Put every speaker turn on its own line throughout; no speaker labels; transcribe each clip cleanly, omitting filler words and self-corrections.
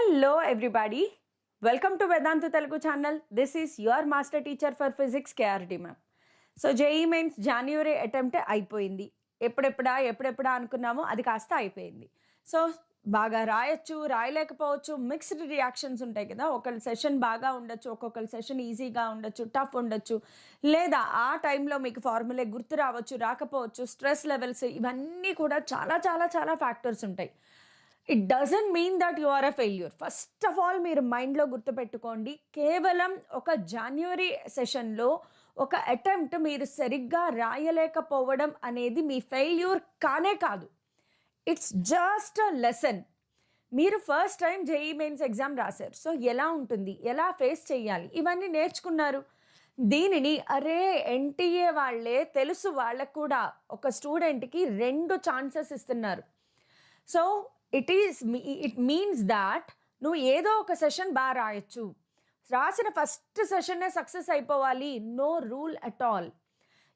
Hello everybody. Welcome to Vedantu Telugu channel. This is your master teacher for physics KRT ma'am. So JEE mains January attempt అయిపోయింది. ఎప్పుడెప్పుడా అనుకున్నామో అది కాస్త అయిపోయింది. So బాగా రాయొచ్చు, రాయలేకపోవచ్చు, మిక్స్డ్ రియాక్షన్స్ ఉంటాయి కదా. ఒకళ్ళ సెషన్ బాగా ఉండొచ్చు, ఒక్కొక్కరి సెషన్ ఈజీగా ఉండొచ్చు, టఫ్ ఉండొచ్చు, లేదా ఆ టైంలో మీకు ఫార్ములే గుర్తు రావచ్చు, రాకపోవచ్చు, స్ట్రెస్ లెవెల్స్, ఇవన్నీ కూడా చాలా చాలా చాలా ఫ్యాక్టర్స్ ఉంటాయి. It doesn't mean that you are a failure. First of all మీరు మైండ్లో గుర్తుపెట్టుకోండి, కేవలం ఒక జాన్యువరి సెషన్లో ఒక అటెంప్ట్ మీరు సరిగ్గా రాయలేకపోవడం అనేది మీ ఫెయిల్యూర్ కానే కాదు. It's just a lesson. మీరు first time JEE mains exam రాశారు. సో ఎలా ఉంటుంది, ఎలా ఫేస్ చేయాలి, ఇవన్నీ నేర్చుకున్నారు. దీనిని అరే ఎన్టీఏ వాళ్ళే తెలుసు, వాళ్ళకు కూడా ఒక స్టూడెంట్కి 2 ఛాన్సెస్ ఇస్తున్నారు. సో ఇట్ మీన్స్ దాట్ నువ్వు ఏదో ఒక సెషన్ బాగా రాయొచ్చు. రాసిన ఫస్ట్ సెషన్నే సక్సెస్ అయిపోవాలి, నో రూల్ అట్ ఆల్.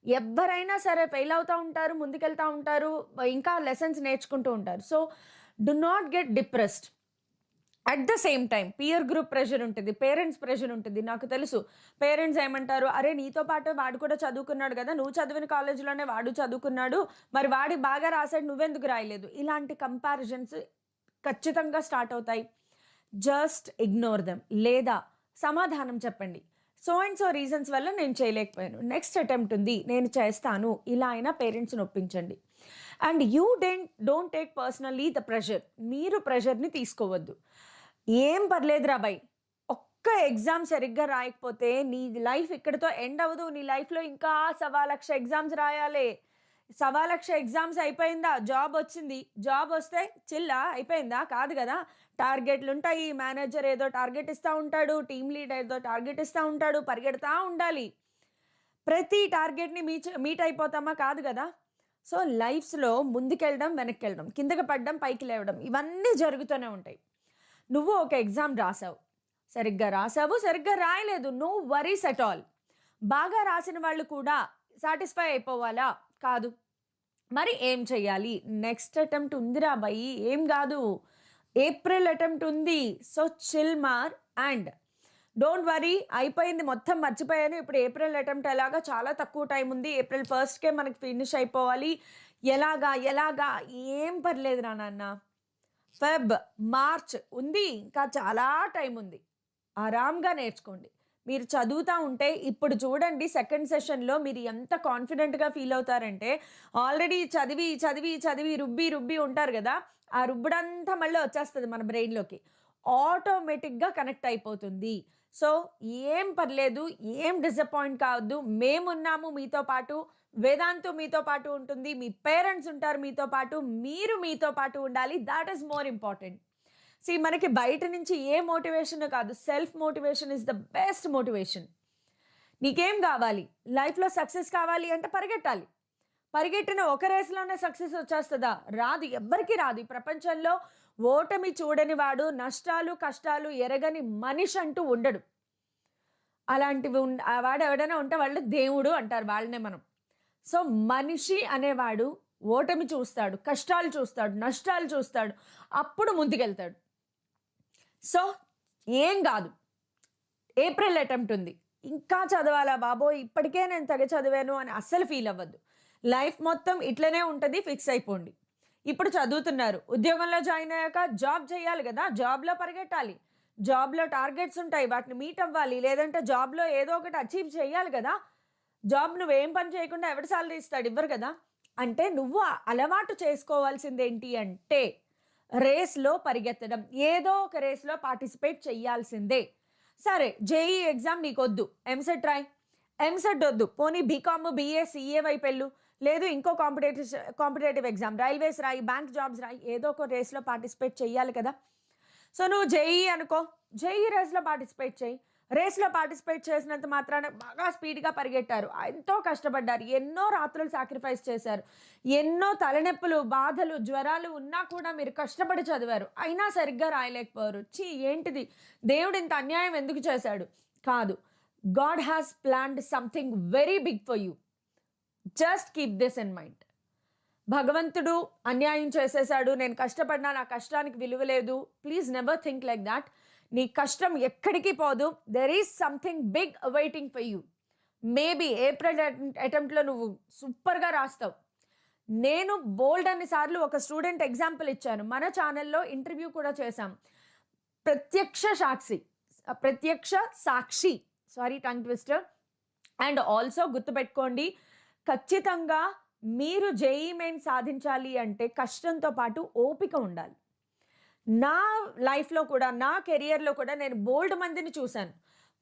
ఎవరైనా సరే ఫెయిల్ అవుతూ ఉంటారు, ముందుకెళ్తూ ఉంటారు, ఇంకా లెసన్స్ నేర్చుకుంటూ ఉంటారు. So do not get depressed. At the same time peer group pressure ఉంటుంది, పేరెంట్స్ ప్రెషర్ ఉంటుంది. నాకు తెలుసు పేరెంట్స్ ఏమంటారు, అరే నీతో పాటు వాడు కూడా చదువుకున్నాడు కదా, నువ్వు చదివిన కాలేజీలోనే వాడు చదువుకున్నాడు, మరి వాడి బాగా రాశాడు, నువ్వెందుకు రాయలేదు. ఇలాంటి కంపారిజన్స్ ఖచ్చితంగా స్టార్ట్ అవుతాయి. జస్ట్ ఇగ్నోర్ దెమ్, లేదా సమాధానం చెప్పండి, సో అండ్ సో రీజన్స్ వల్ల నేను చేయలేకపోయాను, నెక్స్ట్ అటెంప్ట్ ఉంది, నేను చేస్తాను, ఇలా అయినా పేరెంట్స్ని ఒప్పించండి. And you don't take personally the pressure. మీరు ప్రెషర్ని తీసుకోవద్దు. ఏం పర్లేదురా బాయ్, ఒక్క ఎగ్జామ్ సరిగ్గా రాయకపోతే నీ లైఫ్ ఇక్కడితో ఎండ్ అవ్వదు. నీ లైఫ్లో ఇంకా 1,00,000 ఎగ్జామ్స్ రాయాలి. 1,00,000 ఎగ్జామ్స్ అయిపోయిందా, జాబ్ వచ్చింది, జాబ్ వస్తే చిల్లా అయిపోయిందా, కాదు కదా. టార్గెట్లు ఉంటాయి, మేనేజర్ ఏదో టార్గెట్ ఇస్తూ ఉంటాడు, టీమ్ లీడర్ ఏదో టార్గెట్ ఇస్తూ ఉంటాడు, పరిగెడతా ఉండాలి. ప్రతి టార్గెట్ని మీట్ అయిపోతామా, కాదు కదా. సో లైఫ్స్లో ముందుకెళ్ళడం, వెనక్కి వెళ్ళడం, కిందకి పడడం, పైకి లేవడం, ఇవన్నీ జరుగుతూనే ఉంటాయి. నువ్వు ఒక ఎగ్జామ్ రాసావు, సరిగ్గా రాయలేదు, నో వరీస్ అట్ ఆల్. బాగా రాసిన వాళ్ళు కూడా సాటిస్ఫై అయిపోవాలా, కాదు. మరి ఏం చెయ్యాలి, నెక్స్ట్ అటెంప్ట్ ఉందిరా బాయ్, ఏం కాదు, ఏప్రిల్ అటెంప్ట్ ఉంది. సో చిల్ మార్ అండ్ డోంట్ వరీ. అయిపోయింది, మొత్తం మర్చిపోయాను, ఇప్పుడు ఏప్రిల్ అటెంప్ట్ ఎలాగా, చాలా తక్కువ టైం ఉంది, ఏప్రిల్ 1st మనకి ఫినిష్ అయిపోవాలి, ఎలాగా ఏం పర్లేదు రా నాన్న. ఫెబ్, మార్చ్ ఉంది, ఇంకా చాలా టైం ఉంది, ఆరాంగా నేర్చుకోండి. మీరు చదువుతూ ఉంటే ఇప్పుడు చూడండి, సెకండ్ సెషన్లో మీరు ఎంత కాన్ఫిడెంట్గా ఫీల్ అవుతారంటే, ఆల్రెడీ చదివి రుబ్బి ఉంటారు కదా, ఆ రుబ్బుడంతా మళ్ళీ వచ్చేస్తుంది మన బ్రెయిన్లోకి, ఆటోమేటిక్గా కనెక్ట్ అయిపోతుంది. సో ఏం పర్లేదు, ఏం డిసప్పాయింట్ కావద్దు, మేమున్నాము మీతో పాటు, వేదాంతు మీతో పాటు ఉంటుంది, మీ పేరెంట్స్ ఉంటారు మీతో పాటు, మీరు మీతో పాటు ఉండాలి. That is more important. మనకి బయట నుంచి ఏ మోటివేషన్ కాదు, self motivation is the best motivation. నీకేం కావాలి, లైఫ్లో సక్సెస్ కావాలి అంటే పరిగెట్టిన ఒక రేసులోనే సక్సెస్ వచ్చేస్తుందా, రాదు, ఎవ్వరికి రాదు. ఈ ప్రపంచంలో ఓటమి చూడని వాడు, నష్టాలు కష్టాలు ఎరగని మనిషి అంటూ ఉండడు. అలాంటివి వాడు ఎవడైనా ఉంటే వాళ్ళు దేవుడు అంటారు, వాళ్ళనే మనం. సో మనిషి అనేవాడు ఓటమి చూస్తాడు, కష్టాలు చూస్తాడు, నష్టాలు చూస్తాడు, అప్పుడు ముందుకెళ్తాడు. సో ఏం కాదు, ఏప్రిల్ అటెంప్ట్ ఉంది, ఇంకా చదవాలా బాబోయ్, ఇప్పటికే నేను తెగ చదివాను అని అస్సలు ఫీల్ అవ్వద్దు. లైఫ్ మొత్తం ఇట్లనే ఉంటుంది, ఫిక్స్ అయిపోండి. ఇప్పుడు చదువుతున్నారు, ఉద్యోగంలో జాయిన్ అయ్యాక జాబ్ చేయాలి కదా, జాబ్లో పరిగెట్టాలి, జాబ్లో టార్గెట్స్ ఉంటాయి, వాటిని మీట్ అవ్వాలి, లేదంటే జాబ్లో ఏదో ఒకటి అచీవ్ చేయాలి కదా. జాబ్ నువ్వేం పని చేయకుండా ఎవరి సాలరీ ఇస్తాడు, ఇవ్వరు కదా. అంటే నువ్వు అలవాటు చేసుకోవాల్సింది ఏంటి అంటే, రేస్లో పరిగెత్తడం, ఏదో ఒక రేస్లో పార్టిసిపేట్ చేయాల్సిందే. సరే జేఈ ఎగ్జామ్ నీకు వద్దు, ఎంసెట్ రాయ్. ఎంసెట్ వద్దు, పోనీ బీకామ్ బీఏ సిఏ వైపు వెళ్ళు, లేదు ఇంకో కాంపిటేటివ్ ఎగ్జామ్, రైల్వేస్ రాయి, బ్యాంక్ జాబ్స్ రాయి, ఏదో ఒక రేస్లో పార్టిసిపేట్ చేయాలి కదా. సో నువ్వు జేఈ అనుకో, జేఈ రేస్లో పార్టిసిపేట్ చేయి. రేస్లో పార్టిసిపేట్ చేసినంత మాత్రాన బాగా స్పీడ్గా పరిగెట్టారు, ఎంతో కష్టపడ్డారు, ఎన్నో రాత్రులు సాక్రిఫైస్ చేశారు, ఎన్నో తలనొప్పులు, బాధలు, జ్వరాలు ఉన్నా కూడా మీరు కష్టపడి చదివారు, అయినా సరిగ్గా రాయలేకపోయారు. ఏంటిది, దేవుడు ఇంత అన్యాయం ఎందుకు చేశాడు, కాదు. God has planned something very big for you. Just keep this in mind. భగవంతుడు అన్యాయం చేసేసాడు, నేను కష్టపడినా నా కష్టానికి విలువ లేదు. Please never think like that. నీ కష్టం ఎక్కడికి పోదు. There is something big awaiting for you. Maybe April అటెంప్ట్లో నువ్వు సూపర్గా రాస్తావు. నేను బోల్డ్ అన్ని సార్లు ఒక స్టూడెంట్ ఎగ్జాంపుల్ ఇచ్చాను, మన ఛానల్లో ఇంటర్వ్యూ కూడా చేశాం. ప్రత్యక్ష సాక్షి sorry tongue twister. And also గుర్తుపెట్టుకోండి, ఖచ్చితంగా మీరు జేఈ మెయిన్ సాధించాలి అంటే కష్టంతో పాటు ఓపిక ఉండాలి. నా లైఫ్లో కూడా, నా కెరియర్లో కూడా నేను బోల్డ్ మందిని చూశాను.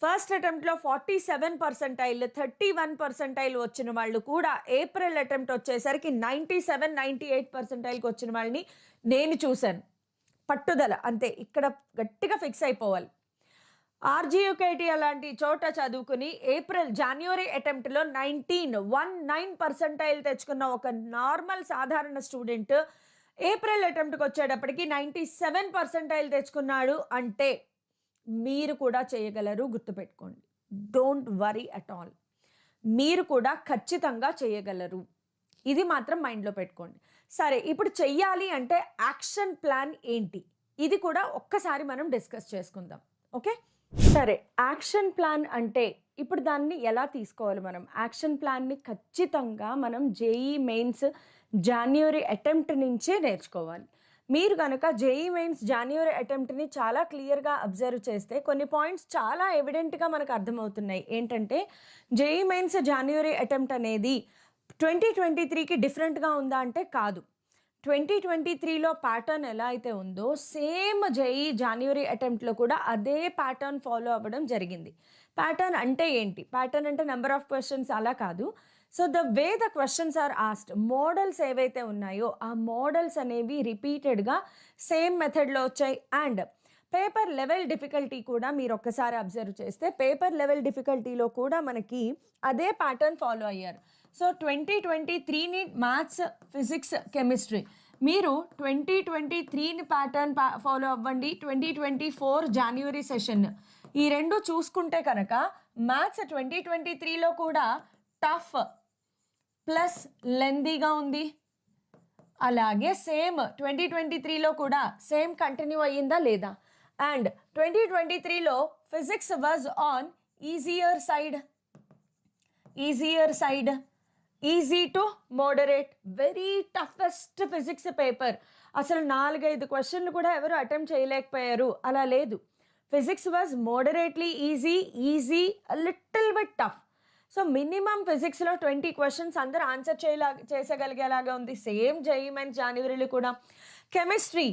ఫస్ట్ అటెంప్ట్లో 47%, 31% వచ్చిన వాళ్ళు కూడా ఏప్రిల్ అటెంప్ట్ వచ్చేసరికి 97-98%కి వచ్చిన వాళ్ళని నేను చూశాను. పట్టుదల అంతే, ఇక్కడ గట్టిగా ఫిక్స్ అయిపోవాలి. ఆర్జీయుకేటీ అలాంటి చోట చదువుకుని జనవరి అటెంప్ట్లో 19% తెచ్చుకున్న ఒక నార్మల్ సాధారణ స్టూడెంట్ ఏప్రిల్ అటెంప్ట్కి వచ్చేటప్పటికి 97% తెచ్చుకున్నాడు అంటే మీరు కూడా చేయగలరు. గుర్తుపెట్టుకోండి, డోంట్ వరీ అట్ ఆల్. మీరు కూడా ఖచ్చితంగా చేయగలరు, ఇది మాత్రం మైండ్లో పెట్టుకోండి. సరే, ఇప్పుడు చెయ్యాలి అంటే యాక్షన్ ప్లాన్ ఏంటి, ఇది కూడా ఒక్కసారి మనం డిస్కస్ చేసుకుందాం. ఓకే, సరే. యాక్షన్ ప్లాన్ అంటే ఇప్పుడు దాన్ని ఎలా తీసుకోవాలి మనం? యాక్షన్ ప్లాన్ని ఖచ్చితంగా మనం జేఈ మెయిన్స్ జనవరి అటెంప్ట్ నుంచే నేర్చుకోవాలి. మీరు కనుక జేఈ మెయిన్స్ జనవరి అటెంప్ట్ని చాలా క్లియర్గా అబ్జర్వ్ చేస్తే కొన్ని పాయింట్స్ చాలా ఎవిడెంట్గా మనకు అర్థమవుతున్నాయి. ఏంటంటే జేఈ మెయిన్స్ జనవరి అటెంప్ట్ అనేది 2023కి డిఫరెంట్గా ఉందా అంటే కాదు. 2023లో ప్యాటర్న్ ఎలా అయితే ఉందో సేమ్ జేఈ జనవరి అటెంప్ట్లో కూడా అదే ప్యాటర్న్ ఫాలో అవ్వడం జరిగింది. ప్యాటర్న్ అంటే ఏంటి? ప్యాటర్న్ అంటే నెంబర్ ఆఫ్ క్వశ్చన్స్ అలా కాదు. So the way the questions are asked, models ఏవైతే ఉన్నాయో ఆ మోడల్స్ అనేవి రిపీటెడ్గా సేమ్ మెథడ్లో వచ్చాయి. అండ్ పేపర్ లెవెల్ డిఫికల్టీ కూడా మీరు ఒక్కసారి అబ్జర్వ్ చేస్తే పేపర్ లెవెల్ డిఫికల్టీలో కూడా మనకి అదే ప్యాటర్న్ ఫాలో అయ్యారు. సో 2023ని మ్యాథ్స్, ఫిజిక్స్, కెమిస్ట్రీ మీరు 2023ని ప్యాటర్న్ ఫాలో అవ్వండి. 2024 జనవరి సెషన్ ఈ రెండు చూసుకుంటే కనుక మ్యాథ్స్ 2023లో కూడా టఫ్ ప్లస్ లెందీగా ఉంది. అలాగే సేమ్ 2023లో కూడా సేమ్ కంటిన్యూ అయ్యిందా లేదా? అండ్ 2023లో physics was on easier side, easy to moderate, very toughest physics paper. అసలు 4-5 క్వశ్చన్లు కూడా ఎవరు అటెంప్ట్ చేయలేకపోయారు, అలా లేదు. Physics was moderately easy, little bit tough. So minimum ఫిజిక్స్లో 20 క్వశ్చన్స్ అందరూ ఆన్సర్ చేసగలిగేలాగా ఉంది. సేమ్ జేఈ మెయిన్స్ జనవరిలో కూడా. కెమిస్ట్రీ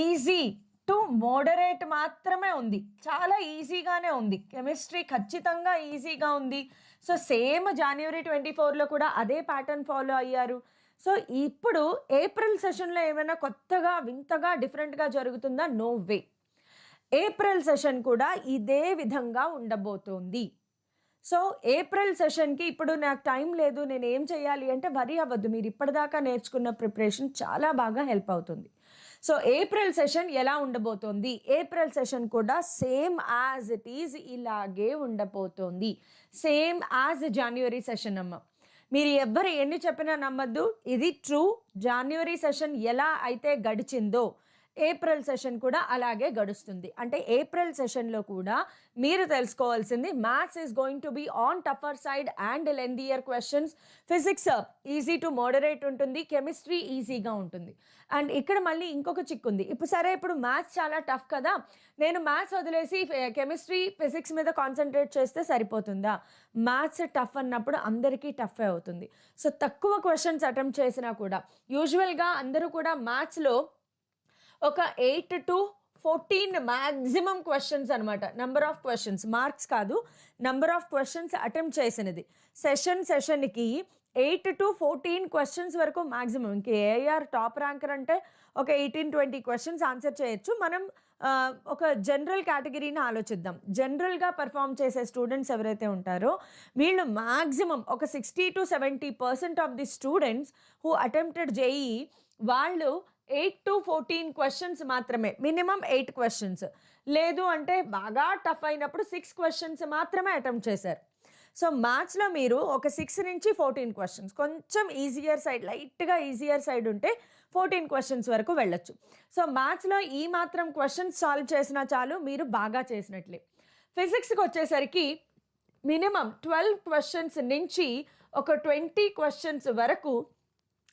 ఈజీ టు మోడరేట్ మాత్రమే ఉంది, చాలా ఈజీగానే ఉంది. కెమిస్ట్రీ ఖచ్చితంగా ఈజీగా ఉంది. సో సేమ్ జనవరి 24లో కూడా అదే ప్యాటర్న్ ఫాలో అయ్యారు. సో ఇప్పుడు ఏప్రిల్ సెషన్లో ఏమైనా కొత్తగా వింతగా డిఫరెంట్గా జరుగుతుందా? No way. ఏప్రిల్ సెషన్ కూడా ఇదే విధంగా ఉండబోతోంది. సో ఏప్రిల్ సెషన్కి ఇప్పుడు నాకు టైం లేదు, నేను ఏం చేయాలి అంటే వరీ అవ్వద్దు. మీరు ఇప్పటిదాకా నేర్చుకున్న ప్రిపరేషన్ చాలా బాగా హెల్ప్ అవుతుంది. సో ఏప్రిల్ సెషన్ ఎలా ఉండబోతోంది? ఏప్రిల్ సెషన్ కూడా సేమ్ యాజ్ ఇట్ ఈజ్ ఇలాగే ఉండబోతోంది, సేమ్ యాజ్ జనవరి సెషన్ అమ్మ. మీరు ఎవ్వరు ఎన్ని చెప్పినా నమ్మద్దు, ఇది ట్రూ. జనవరి సెషన్ ఎలా అయితే గడిచిందో ఏప్రిల్ సెషన్ కూడా అలాగే గడుస్తుంది. అంటే ఏప్రిల్ సెషన్లో కూడా మీరు తెలుసుకోవాల్సింది maths is going to be on tougher side and lengthier questions. Physics easy to moderate ఉంటుంది, కెమిస్ట్రీ ఈజీగా ఉంటుంది. అండ్ ఇక్కడ మళ్ళీ ఇంకొక చిక్కు ఉంది. ఇప్పుడు మ్యాథ్స్ చాలా టఫ్ కదా, నేను మ్యాథ్స్ వదిలేసి కెమిస్ట్రీ, ఫిజిక్స్ మీద కాన్సన్ట్రేట్ చేస్తే సరిపోతుందా? మ్యాథ్స్ టఫ్ అన్నప్పుడు అందరికీ టఫ్ అవుతుంది. సో తక్కువ క్వశ్చన్స్ అటెంప్ట్ చేసినా కూడా యూజువల్గా అందరూ కూడా మ్యాథ్స్లో ఒక 8 to 14 మ్యాక్సిమం క్వశ్చన్స్ అనమాట. నెంబర్ ఆఫ్ క్వశ్చన్స్, మార్క్స్ కాదు, నెంబర్ ఆఫ్ క్వశ్చన్స్ అటెంప్ట్ చేసినది. సెషన్కి 8 to 14 క్వశ్చన్స్ వరకు మ్యాక్సిమం. ఇంక ఏఆర్ టాప్ ర్యాంకర్ అంటే ఒక 18-20 క్వశ్చన్స్ ఆన్సర్ చేయొచ్చు. మనం ఒక జనరల్ కేటగిరీని ఆలోచిద్దాం. జనరల్గా పర్ఫామ్ చేసే స్టూడెంట్స్ ఎవరైతే ఉంటారో వీళ్ళు మ్యాక్సిమం ఒక 60 to 70% of the students who attempted JEE వాళ్ళు 8 to 14 క్వశ్చన్స్ మాత్రమే, మినిమం 8 క్వశ్చన్స్. లేదు అంటే బాగా టఫ్ అయినప్పుడు 6 క్వశ్చన్స్ మాత్రమే అటెంప్ట్ చేశారు. సో మ్యాథ్స్లో మీరు ఒక 6 నుంచి 14 క్వశ్చన్స్, కొంచెం ఈజియర్ సైడ్, లైట్గా ఈజియర్ సైడ్ ఉంటే 14 క్వశ్చన్స్ వరకు వెళ్ళొచ్చు. సో మ్యాథ్స్లో ఈ మాత్రం క్వశ్చన్స్ సాల్వ్ చేసినా చాలు, మీరు బాగా చేసినట్లే. ఫిజిక్స్కి వచ్చేసరికి మినిమం 12 క్వశ్చన్స్ నుంచి ఒక 20 క్వశ్చన్స్ వరకు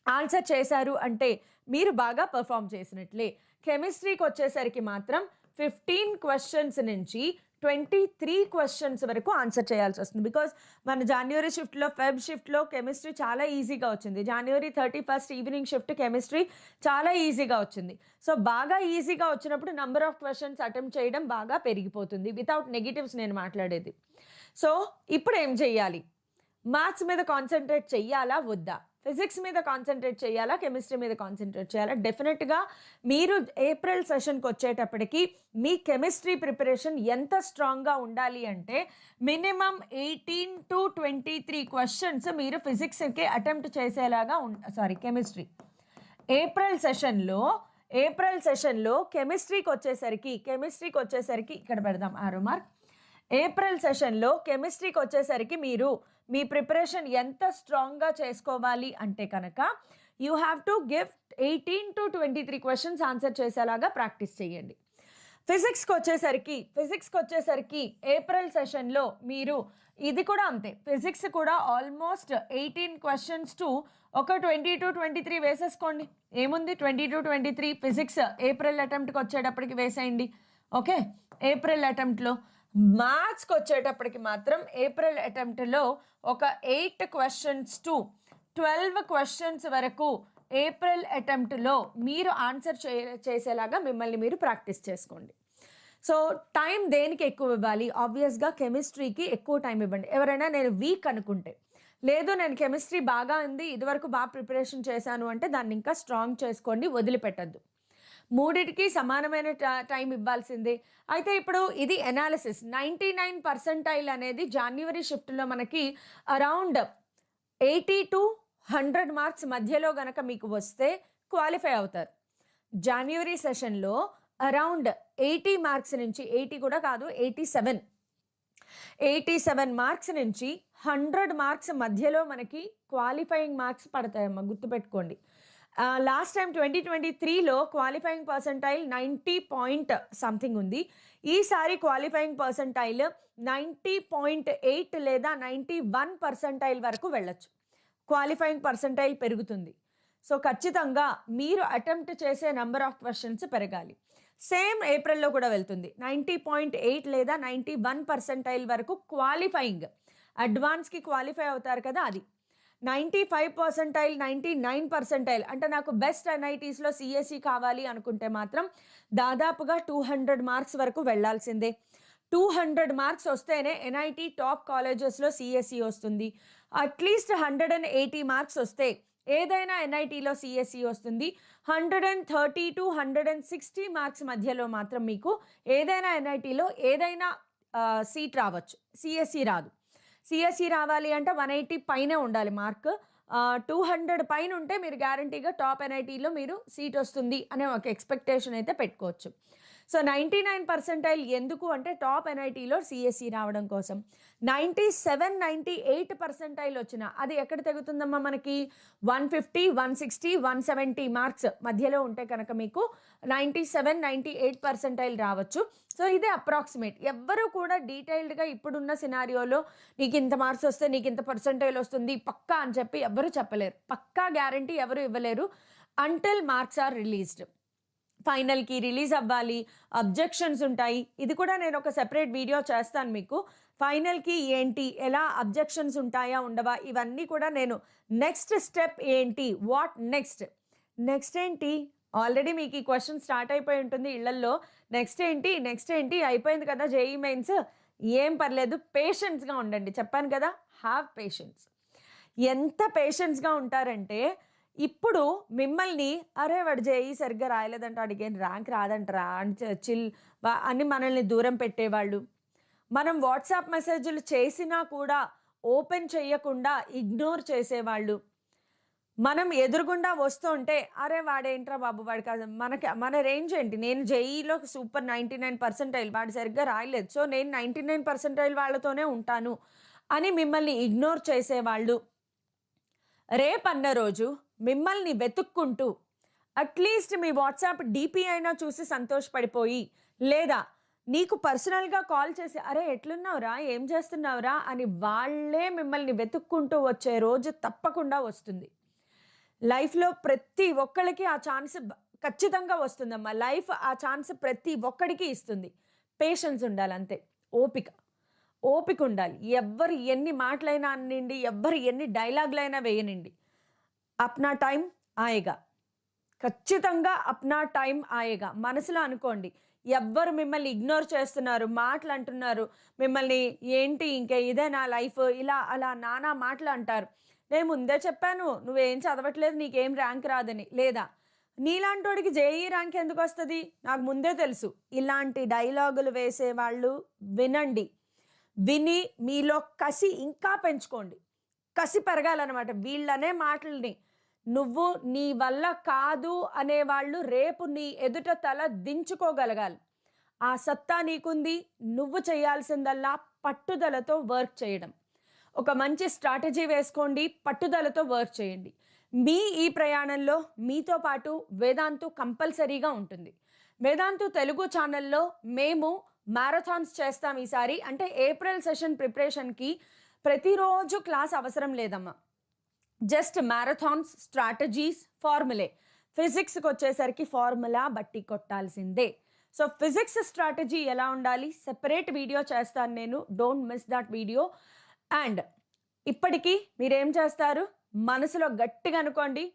ఆన్సర్ చేశారు అంటే మీరు బాగా పర్ఫామ్ చేసినట్లే. కెమిస్ట్రీకి వచ్చేసరికి మాత్రం 15 క్వశ్చన్స్ నుంచి 23 క్వశ్చన్స్ వరకు ఆన్సర్ చేయాల్సి వస్తుంది. బికాజ్ మన జనవరి షిఫ్ట్లో, ఫెబ్ షిఫ్ట్లో కెమిస్ట్రీ చాలా ఈజీగా వచ్చింది. జనవరి 31 ఈవినింగ్ షిఫ్ట్ కెమిస్ట్రీ చాలా ఈజీగా వచ్చింది. సో బాగా ఈజీగా వచ్చినప్పుడు నెంబర్ ఆఫ్ క్వశ్చన్స్ అటెంప్ట్ చేయడం బాగా పెరిగిపోతుంది. వితౌట్ నెగిటివ్స్ నేను మాట్లాడేది. సో ఇప్పుడు ఏం చెయ్యాలి? మ్యాథ్స్ మీద కాన్సన్ట్రేట్ చెయ్యాలా వద్దా? ఫిజిక్స్ మీద కాన్సన్ట్రేట్ చేయాలా, కెమిస్ట్రీ మీద కాన్సన్ట్రేట్ చేయాలా? డెఫినెట్గా మీరు ఏప్రిల్ సెషన్కి వచ్చేటప్పటికి మీ కెమిస్ట్రీ ప్రిపరేషన్ ఎంత స్ట్రాంగ్గా ఉండాలి అంటే మినిమం 18 to 23 క్వశ్చన్స్ మీరు ఫిజిక్స్కి అటెంప్ట్ చేసేలాగా కెమిస్ట్రీ ఏప్రిల్ సెషన్లో కెమిస్ట్రీకి వచ్చేసరికి ఇక్కడ పెడదాం ఆరో మార్క్. ఏప్రిల్ సెషన్లో కెమిస్ట్రీకి వచ్చేసరికి మీరు మీ ప్రిపరేషన్ ఎంత స్ట్రాంగ్గా చేసుకోవాలి అంటే కనుక you have to give 18 to 23 questions answer చేసేలాగా ప్రాక్టీస్ చేయండి. ఫిజిక్స్కి వచ్చేసరికి ఏప్రిల్ సెషన్లో మీరు ఇది కూడా అంతే. ఫిజిక్స్ కూడా ఆల్మోస్ట్ 18 క్వశ్చన్స్ టు ఒక 20 to 23 వేసేసుకోండి. ఏముంది, 20 to 23 ఫిజిక్స్ ఏప్రిల్ అటెంప్ట్కి వచ్చేటప్పటికి వేసేయండి. Okay, April అటెంప్ట్లో. మ్యాథ్స్కి వచ్చేటప్పటికి మాత్రం ఏప్రిల్ అటెంప్ట్లో ఒక 8 క్వశ్చన్స్ టు 12 క్వశ్చన్స్ వరకు ఏప్రిల్ అటెంప్ట్లో మీరు ఆన్సర్ చేసేలాగా మిమ్మల్ని మీరు ప్రాక్టీస్ చేసుకోండి. సో టైం దేనికి ఎక్కువ ఇవ్వాలి? ఆబ్వియస్గా కెమిస్ట్రీకి ఎక్కువ టైం ఇవ్వండి. ఎవరైనా నేను వీక్ అనుకుంటే, లేదు నేను కెమిస్ట్రీ బాగా ఉంది, ఇదివరకు బాగా ప్రిపరేషన్ చేశాను అంటే దాన్ని ఇంకా స్ట్రాంగ్ చేసుకోండి, వదిలిపెట్టద్దు. మూడిటికి సమానమైన టైం ఇవ్వాల్సిందే. అయితే ఇప్పుడు ఇది ఎనాలిసిస్. 99 పర్సెంటైల్ అనేది జనవరి షిఫ్ట్లో మనకి అరౌండ్ 80 to 100 మార్క్స్ మధ్యలో గనక మీకు వస్తే క్వాలిఫై అవుతారు. జనవరి సెషన్లో అరౌండ్ 80 మార్క్స్ నుంచి, 80 కూడా కాదు, 87 మార్క్స్ నుంచి 100 మార్క్స్ మధ్యలో మనకి క్వాలిఫైయింగ్ మార్క్స్ పడతాయమ్మా, గుర్తుపెట్టుకోండి. లాస్ట్ టైం 2023లో క్వాలిఫైయింగ్ పర్సెంటైల్ 90 పాయింట్ సంథింగ్ ఉంది. ఈసారి క్వాలిఫైయింగ్ పర్సెంటైల్ 90.8 లేదా 91 పర్సెంటైల్ వరకు వెళ్ళొచ్చు. క్వాలిఫైయింగ్ పర్సెంటైల్ పెరుగుతుంది. సో ఖచ్చితంగా మీరు అటెంప్ట్ చేసే నెంబర్ ఆఫ్ క్వశ్చన్స్ పెరగాలి. సేమ్ ఏప్రిల్లో కూడా వెళ్తుంది. 90.8 లేదా 91 పర్సెంటైల్ వరకు క్వాలిఫైయింగ్, అడ్వాన్స్కి క్వాలిఫై అవుతారు కదా అది. 95 పర్సెంటైల్, 99 పర్సెంటైల్ అంటే నాకు బెస్ట్ ఎన్ఐటీస్లో సిఎస్సి కావాలి అనుకుంటే మాత్రం దాదాపుగా 200 మార్క్స్ వరకు వెళ్ళాల్సిందే. 200 మార్క్స్ వస్తేనే ఎన్ఐటి టాప్ కాలేజెస్లో సిఎస్సి వస్తుంది. అట్లీస్ట్ 180 మార్క్స్ వస్తే ఏదైనా ఎన్ఐటీలో సిఎస్సి వస్తుంది. 130 to 160 మార్క్స్ మధ్యలో మాత్రం మీకు ఏదైనా ఎన్ఐటీలో ఏదైనా సీట్ రావచ్చు, సిఎస్సి రాదు. సిఎస్సి రావాలి అంటే 180 పైనే ఉండాలి మార్క్. 200 పైన ఉంటే మీరు గ్యారంటీగా టాప్ ఎన్ఐటీలో మీరు సీట్ వస్తుంది అనే ఒక ఎక్స్పెక్టేషన్ అయితే పెట్టుకోవచ్చు. సో 99 పర్సెంటైల్ ఎందుకు అంటే టాప్ ఎన్ఐటీలో సిఎస్సి రావడం కోసం. 97, 98 పర్సెంటైల్ వచ్చిన అది ఎక్కడ తెగుతుందమ్మా మనకి? 150, 160, 170 మార్క్స్ మధ్యలో ఉంటే కనుక మీకు 97, 98 పర్సెంటైల్ రావచ్చు. సో ఇదే అప్రాక్సిమేట్. ఎవ్వరూ కూడా డీటెయిల్డ్గా ఇప్పుడున్న సినారియోలో నీకు ఇంత మార్క్స్ వస్తే నీకు ఇంత పర్సెంటైల్ వస్తుంది పక్కా అని చెప్పి ఎవ్వరూ చెప్పలేరు. పక్కా గ్యారంటీ ఎవరు ఇవ్వలేరు అంటిల్ మార్క్స్ ఆర్ రిలీజ్డ్. ఫైనల్కి రిలీజ్ అవ్వాలి, అబ్జెక్షన్స్ ఉంటాయి. ఇది కూడా నేను ఒక సెపరేట్ వీడియో చేస్తాను మీకు. ఫైనల్కి ఏంటి, ఎలా అబ్జెక్షన్స్ ఉంటాయా ఉండవా, ఇవన్నీ కూడా నేను నెక్స్ట్ స్టెప్ ఏంటి, వాట్ నెక్స్ట్ ఏంటి, ఆల్రెడీ మీకు ఈ క్వశ్చన్ స్టార్ట్ అయిపోయి ఉంటుంది ఇళ్లల్లో. నెక్స్ట్ ఏంటి అయిపోయింది కదా జేఈ మెయిన్స్, ఏం పర్లేదు, పేషెన్స్గా ఉండండి. చెప్పాను కదా, హ్యావ్ పేషెన్స్. ఎంత పేషెన్స్గా ఉంటారంటే ఇప్పుడు మిమ్మల్ని అరే వాడు జేఈ సరిగ్గా రాయలేదంట, వాడికి ర్యాంక్ రాదంటరా అని మనల్ని దూరం పెట్టేవాళ్ళు. మనం వాట్సాప్ మెసేజ్లు చేసినా కూడా ఓపెన్ చేయకుండా ఇగ్నోర్ చేసేవాళ్ళు. మనం ఎదురుగుండా వస్తుంటే అరే వాడేంట్రా బాబు, వాడి కాదు, మన రేంజ్ ఏంటి, నేను జేఈలో సూపర్ 99 పర్సెంటైల్, వాడు సరిగ్గా రాయలేదు, సో నేను 99 పర్సెంటైల్ వాళ్ళతోనే ఉంటాను అని మిమ్మల్ని ఇగ్నోర్ చేసేవాళ్ళు రేపన్న రోజు మిమ్మల్ని వెతుక్కుంటూ అట్లీస్ట్ మీ వాట్సాప్ డీపీ అయినా చూసి సంతోషపడిపోయి, లేదా నీకు పర్సనల్గా కాల్ చేసి అరే ఎట్లున్నావురా, ఏం చేస్తున్నావురా అని వాళ్ళే మిమ్మల్ని వెతుక్కుంటూ వచ్చే రోజు తప్పకుండా వస్తుంది. లైఫ్లో ప్రతి ఒక్కరికి ఆ ఛాన్స్ ఖచ్చితంగా వస్తుందమ్మా. లైఫ్ ఆ ఛాన్స్ ప్రతి ఒక్కడికి ఇస్తుంది. పేషెన్స్ ఉండాలి అంతే. ఓపిక ఉండాలి. ఎవ్వరు ఎన్ని మాటలైనా అనండి, ఎవ్వరు ఎన్ని డైలాగులైనా వేయనండి, అప్నా టైం ఆయేగా. ఖచ్చితంగా అప్నా టైం ఆయేగా. మనసులో అనుకోండి. ఎవ్వరు మిమ్మల్ని ఇగ్నోర్ చేస్తున్నారు, మాటలు అంటున్నారు, మిమ్మల్ని ఏంటి ఇంకా ఇదే నా లైఫ్, ఇలా అలా నానా మాటలు అంటారు. నేను ముందే చెప్పాను నువ్వేం చదవట్లేదు, నీకేం ర్యాంక్ రాదని. లేదా నీలాంటోడికి జేఈ ర్యాంక్ ఎందుకు వస్తుంది, నాకు ముందే తెలుసు. ఇలాంటి డైలాగులు వేసేవాళ్ళు వినండి. విని మీలో కసి ఇంకా పెంచుకోండి. కసి పెరగాలన్నమాట. వీళ్ళనే మాటల్ని నువ్వు నీ వల్ల కాదు అనేవాళ్ళు రేపు నీ ఎదుట తల దించుకోగలగాలి. ఆ సత్తా నీకుంది. నువ్వు చేయాల్సిందల్లా పట్టుదలతో వర్క్ చేయడం. ఒక మంచి స్ట్రాటజీ వేసుకోండి, పట్టుదలతో వర్క్ చేయండి. మీ ఈ ప్రయాణంలో మీతో పాటు వేదాంతు కంపల్సరీగా ఉంటుంది. వేదాంతు తెలుగు ఛానల్లో మేము మ్యారథాన్స్ చేస్తాం ఈసారి. అంటే ఏప్రిల్ సెషన్ ప్రిపరేషన్కి ప్రతిరోజు క్లాస్ అవసరం లేదమ్మా. Just marathons, strategies, formulae. ఫిజిక్స్కి వచ్చేసరికి ఫార్ములా బట్టి కొట్టాల్సిందే. సో ఫిజిక్స్ స్ట్రాటజీ ఎలా ఉండాలి సెపరేట్ వీడియో చేస్తాను నేను. Don't miss that video. And ఇప్పటికీ మీరేం చేస్తారు, మనసులో గట్టిగా అనుకోండి,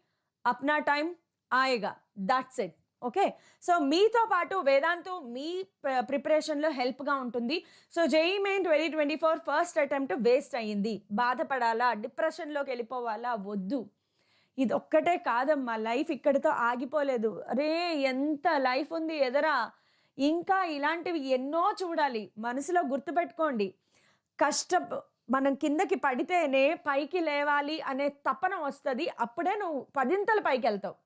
అప్నా టైం ఆయేగా. That's it. ఓకే. సో మీతో పాటు వేదాంతు మీ ప్రిపరేషన్లో హెల్ప్గా ఉంటుంది. So JEE main 2024 first attempt waste అయ్యింది. బాధపడాలా, డిప్రెషన్లోకి వెళ్ళిపోవాలా? వద్దు. ఇది ఒక్కటే కాదమ్మా, లైఫ్ ఇక్కడితో ఆగిపోలేదు. అరే ఎంత లైఫ్ ఉంది ఎదరా, ఇంకా ఇలాంటివి ఎన్నో చూడాలి. మనసులో గుర్తుపెట్టుకోండి, మనం కిందకి పడితేనే పైకి లేవాలి అనే తపన వస్తుంది. అప్పుడే నువ్వు 10ంతలు పైకి వెళ్తావు.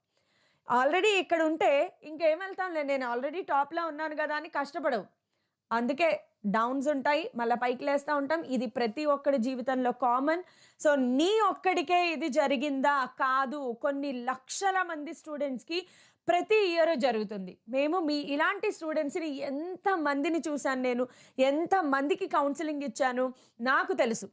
ఆల్రెడీ ఇక్కడ ఉంటే ఇంకేం వెళ్తానులే, నేను ఆల్రెడీ టాప్లో ఉన్నాను కదా అని కష్టపడవు. అందుకే డౌన్స్ ఉంటాయి, మళ్ళీ పైకి లేస్తూ ఉంటాం. ఇది ప్రతి ఒక్కడి జీవితంలో కామన్. సో నీ ఒక్కడికే ఇది జరిగిందా? కాదు, కొన్ని లక్షల మంది స్టూడెంట్స్కి ప్రతి ఇయర్ జరుగుతుంది. మేము మీ ఇలాంటి స్టూడెంట్స్ని ఎంతమందిని చూశాను, నేను ఎంతమందికి కౌన్సిలింగ్ ఇచ్చాను నాకు తెలుసు.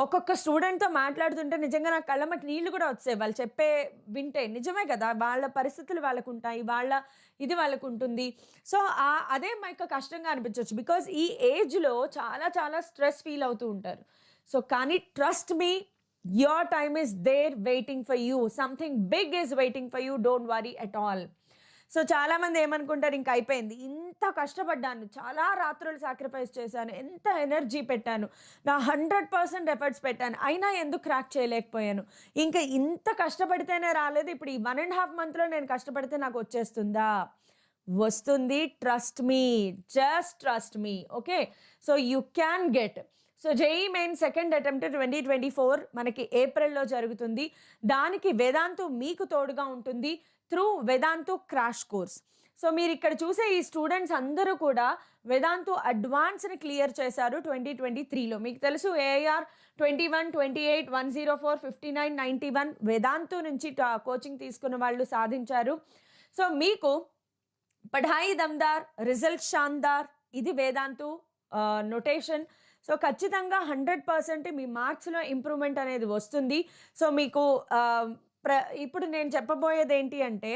ఒక్కొక్క స్టూడెంట్తో మాట్లాడుతుంటే నిజంగా నాకు కళ్ళమటి నీళ్ళు కూడా వచ్చాయి. వాళ్ళు చెప్పే వింటే నిజమే కదా, వాళ్ళ పరిస్థితులు వాళ్ళకు ఉంటాయి, వాళ్ళ ఇది వాళ్ళకు ఉంటుంది. సో అదే మాకు కష్టంగా అనిపించవచ్చు. బికాజ్ ఈ ఏజ్లో చాలా చాలా స్ట్రెస్ ఫీల్ అవుతూ ఉంటారు. సో కానీ trust me, your time is there waiting for you. Something big is waiting for you. Don't worry at all. So చాలామంది ఏమనుకుంటారు, ఇంకా అయిపోయింది, ఇంత కష్టపడ్డాను, చాలా రాత్రులు సాక్రిఫైస్ చేశాను, ఎంత ఎనర్జీ పెట్టాను, నా 100% ఎఫర్ట్స్ పెట్టాను, అయినా ఎందుకు క్రాక్ చేయలేకపోయాను, ఇంకా ఇంత కష్టపడితేనే రాలేదు, ఇప్పుడు ఈ 1.5 monthలో నేను కష్టపడితే నాకు వచ్చేస్తుందా? వస్తుంది. Trust me, just trust me. Okay. So you can get. So JEE main second attempt 2024 మనకి ఏప్రిల్లో జరుగుతుంది. దానికి వేదాంతు మీకు తోడుగా ఉంటుంది through Vedantu crash course. So మీరు ఇక్కడ చూసే ఈ స్టూడెంట్స్ అందరూ కూడా వేదాంతు అడ్వాన్స్ని క్లియర్ చేశారు 2023లో. మీకు తెలుసు ఏఆర్ 21, 28, 104, 59, 91 వేదాంతు నుంచి కోచింగ్ తీసుకున్న వాళ్ళు సాధించారు. సో మీకు పఢాయి దమ్దార్, రిజల్ట్ షాన్దార్, ఇది వేదాంతు నొటేషన్. సో ఖచ్చితంగా 100% మీ మార్క్స్లో ఇంప్రూవ్మెంట్ అనేది వస్తుంది. సో మీకు ఇప్పుడు నేను చెప్పబోయేది ఏంటి అంటే,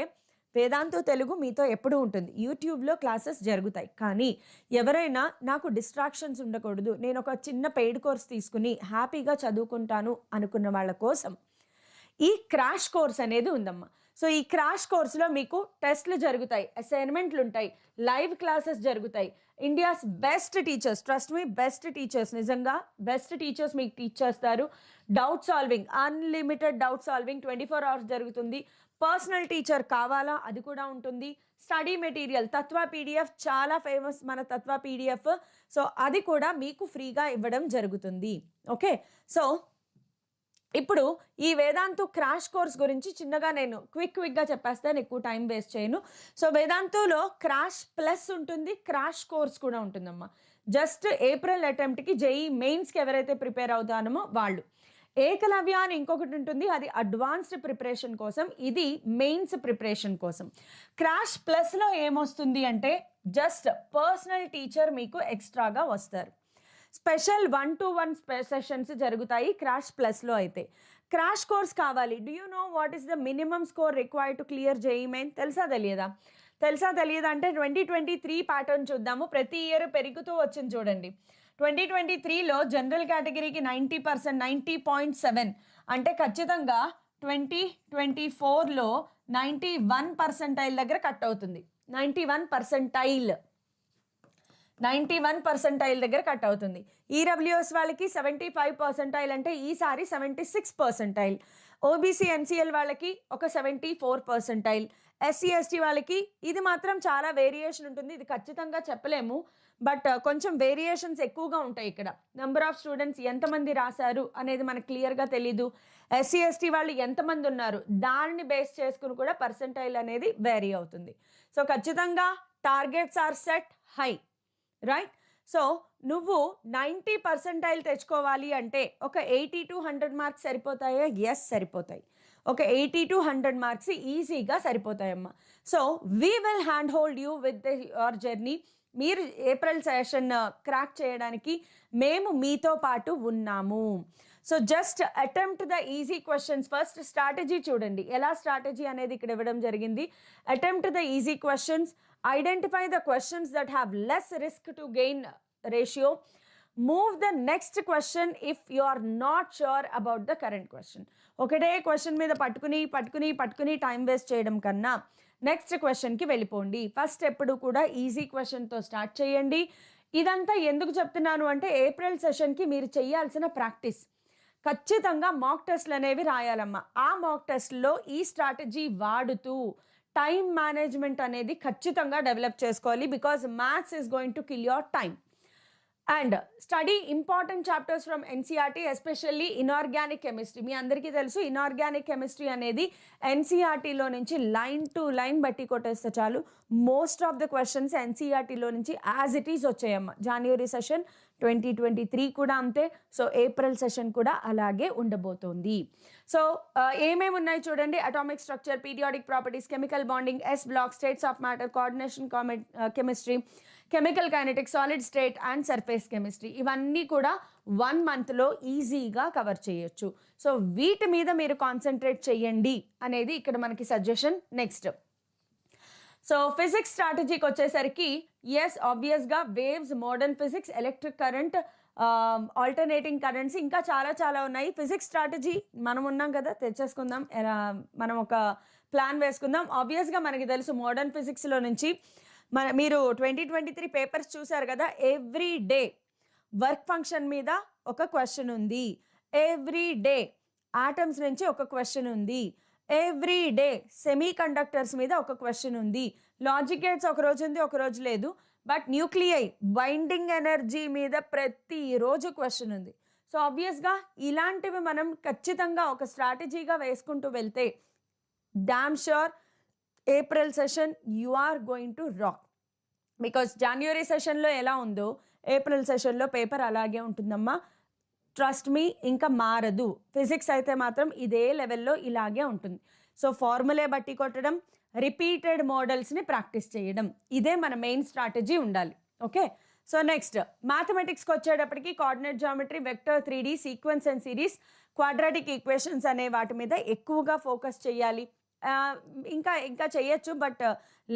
వేదాంతు తెలుగు మీతో ఎప్పుడూ ఉంటుంది. యూట్యూబ్లో క్లాసెస్ జరుగుతాయి, కానీ ఎవరైనా నాకు డిస్ట్రాక్షన్స్ ఉండకూడదు, నేను ఒక చిన్న పెయిడ్ కోర్స్ తీసుకుని హ్యాపీగా చదువుకుంటాను అనుకున్న వాళ్ళ కోసం ఈ క్రాష్ కోర్స్ అనేది ఉందమ్మా. సో ఈ క్రాష్ కోర్సులో మీకు టెస్ట్లు జరుగుతాయి, అసైన్మెంట్లు ఉంటాయి, లైవ్ క్లాసెస్ జరుగుతాయి. India's best teachers, trust me, best teachers, నిజంగా బెస్ట్ టీచర్స్ మీకు టీచ్ చేస్తారు. Doubt solving, unlimited doubt solving 24 hours జరుగుతుంది. పర్సనల్ టీచర్ కావాలా, అది కూడా ఉంటుంది. స్టడీ మెటీరియల్ తత్వ పీడిఎఫ్, చాలా ఫేమస్ మన తత్వ పీడిఎఫ్. సో అది కూడా మీకు ఫ్రీగా ఇవ్వడం జరుగుతుంది. ఓకే. సో ఇప్పుడు ఈ వేదాంతు క్రాష్ కోర్స్ గురించి చిన్నగా నేను క్విక్గా చెప్పేస్తాను, ఎక్కువ టైం వేస్ట్ చేయను. సో వేదాంతులో క్రాష్ ప్లస్ ఉంటుంది, క్రాష్ కోర్స్ కూడా ఉంటుందమ్మా. జస్ట్ ఏప్రిల్ అటెంప్ట్కి జేఈ మెయిన్స్కి ఎవరైతే ప్రిపేర్ అవుతానో వాళ్ళు. ఏకలవ్య అని ఇంకొకటి ఉంటుంది, అది అడ్వాన్స్డ్ ప్రిపరేషన్ కోసం, ఇది మెయిన్స్ ప్రిపరేషన్ కోసం. క్రాష్ ప్లస్లో ఏమొస్తుంది అంటే జస్ట్ పర్సనల్ టీచర్ మీకు ఎక్స్ట్రాగా వస్తారు. స్పెషల్ 1-to-1 సెషన్స్ జరుగుతాయి క్రాష్ ప్లస్లో అయితే. క్రాష్ కోర్స్ కావాలి, do you know what is the minimum score required to clear JEE main? తెలుసా తెలియదా? అంటే 2023 ప్యాటర్న్ చూద్దాము. ప్రతి ఇయర్ పెరుగుతూ వచ్చింది చూడండి. 2023లో జనరల్ కేటగిరీకి 90%, 90.7 అంటే ఖచ్చితంగా 2024లో 91% దగ్గర కట్ అవుతుంది. 91% దగ్గర కట్ అవుతుంది. ఈడబ్ల్యూఎస్ వాళ్ళకి 75% అంటే ఈసారి 76%. ఓబీసీ ఎన్సీఎల్ వాళ్ళకి ఒక 74%. ఎస్సీ ఎస్టీ వాళ్ళకి ఇది మాత్రం చాలా వేరియేషన్ ఉంటుంది, ఇది ఖచ్చితంగా చెప్పలేము, బట్ కొంచెం వేరియేషన్స్ ఎక్కువగా ఉంటాయి ఇక్కడ. నెంబర్ ఆఫ్ స్టూడెంట్స్ ఎంతమంది రాశారు అనేది మనకు క్లియర్గా తెలీదు. ఎస్సీ ఎస్టీ వాళ్ళు ఎంతమంది ఉన్నారు దాన్ని బేస్ చేసుకుని కూడా పర్సెంటైల్ అనేది వేరీ అవుతుంది. సో ఖచ్చితంగా targets are set high, right? So నువ్వు 90% తెచ్చుకోవాలి అంటే ఒక 80 to 100 మార్క్స్ సరిపోతాయా? ఎస్, సరిపోతాయి. ఒక 80 to 100 మార్క్స్ ఈజీగా సరిపోతాయమ్మా. So we will hand hold you with your journey. మీరు ఏప్రిల్ సెషన్ క్రాక్ చేయడానికి మేము మీతో పాటు ఉన్నాము. So just attempt the easy questions first. Strategy చూడండి, ఎలా స్ట్రాటజీ అనేది ఇక్కడ ఇవ్వడం జరిగింది. Attempt the easy questions, identify the questions that have less risk to gain ratio, move the next question if you are not sure about the current question. ఒకటే question మీద పట్టుకుని time waste చేయడం కన్నా next క్వశ్చన్కి వెళ్ళిపోండి. First ఎప్పుడు కూడా easy క్వశ్చన్తో start చేయండి. ఇదంతా ఎందుకు చెప్తున్నాను అంటే ఏప్రిల్ సెషన్కి మీరు చేయాల్సిన ప్రాక్టీస్. ఖచ్చితంగా మాక్ టెస్ట్లు అనేవి రాయాలమ్మా. ఆ మాక్ టెస్ట్లో ఈ స్ట్రాటజీ వాడుతూ టైం మేనేజ్మెంట్ అనేది ఖచ్చితంగా డెవలప్ చేసుకోవాలి. Because maths is going to kill your time. And study important chapters from NCERT, especially inorganic chemistry. మీ అందరికీ తెలుసు ఇనార్గానిక్ కెమిస్ట్రీ అనేది ఎన్సీఆర్టీలో నుంచి లైన్ టు లైన్ బట్టి కొట్టేస్తే చాలు. మోస్ట్ ఆఫ్ ద క్వశ్చన్స్ ఎన్సీఆర్టీలో నుంచి యాజ్ ఇట్ ఈస్ వచ్చాయమ్మ. జనవరి సెషన్ 2023 కూడా అంతే. సో ఏప్రిల్ సెషన్ కూడా అలాగే ఉండబోతోంది. సో ఏమేమి ఉన్నాయి చూడండి. Atomic structure, periodic properties, chemical bonding, s block, states of matter, coordination chemistry, chemical kinetics, solid state and surface chemistry. ఇవన్నీ కూడా 1 monthలో ఈజీగా కవర్ చేయొచ్చు. సో వీటి మీద మీరు కాన్సన్ట్రేట్ చేయండి అనేది ఇక్కడ మనకి సజెషన్. నెక్స్ట్ సో ఫిజిక్స్ స్ట్రాటజీకి వచ్చేసరికి ఎస్ ఆబ్వియస్గా waves, modern physics, electric current, alternating currents, ఇంకా చాలా ఉన్నాయి. ఫిజిక్స్ స్ట్రాటజీ మనం ఉన్నాం కదా, తెచ్చేసుకుందాం. మనం ఒక ప్లాన్ వేసుకుందాం. ఆబ్వియస్గా మనకి తెలుసు మోడర్న్ ఫిజిక్స్లో నుంచి మీరు 2023 పేపర్స్ చూసారు కదా. ఎవ్రీ డే వర్క్ ఫంక్షన్ మీద ఒక క్వశ్చన్ ఉంది, ఎవ్రీ డే ఆటమ్స్ నుంచి ఒక క్వశ్చన్ ఉంది, ఎవ్రీ డే సెమీ కండక్టర్స్ మీద ఒక క్వశ్చన్ ఉంది, లాజిక్ గేట్స్ ఒక రోజు ఉంది ఒక రోజు లేదు, బట్ న్యూక్లియై బైండింగ్ ఎనర్జీ మీద ప్రతిరోజు క్వశ్చన్ ఉంది. సో ఆబ్వియస్గా ఇలాంటివి మనం ఖచ్చితంగా ఒక స్ట్రాటజీగా వేసుకుంటూ వెళ్తే damn sure April session you are going to rock. Because జనవరి సెషన్లో ఎలా ఉందో ఏప్రిల్ సెషన్లో పేపర్ అలాగే ఉంటుందమ్మా. ట్రస్ట్ మీ, ఇంకా మారదు. ఫిజిక్స్ అయితే మాత్రం ఇదే లెవెల్లో ఇలాగే ఉంటుంది. సో ఫార్ములే బట్టి కొట్టడం, రిపీటెడ్ మోడల్స్ని ప్రాక్టీస్ చేయడం, ఇదే మన మెయిన్ స్ట్రాటజీ ఉండాలి. ఓకే. సో నెక్స్ట్ మ్యాథమెటిక్స్కి వచ్చేటప్పటికి coordinate geometry, vector, 3D, sequence and series, quadratic equations అనే వాటి మీద ఎక్కువగా ఫోకస్ చేయాలి. ఇంకా చేయొచ్చు, బట్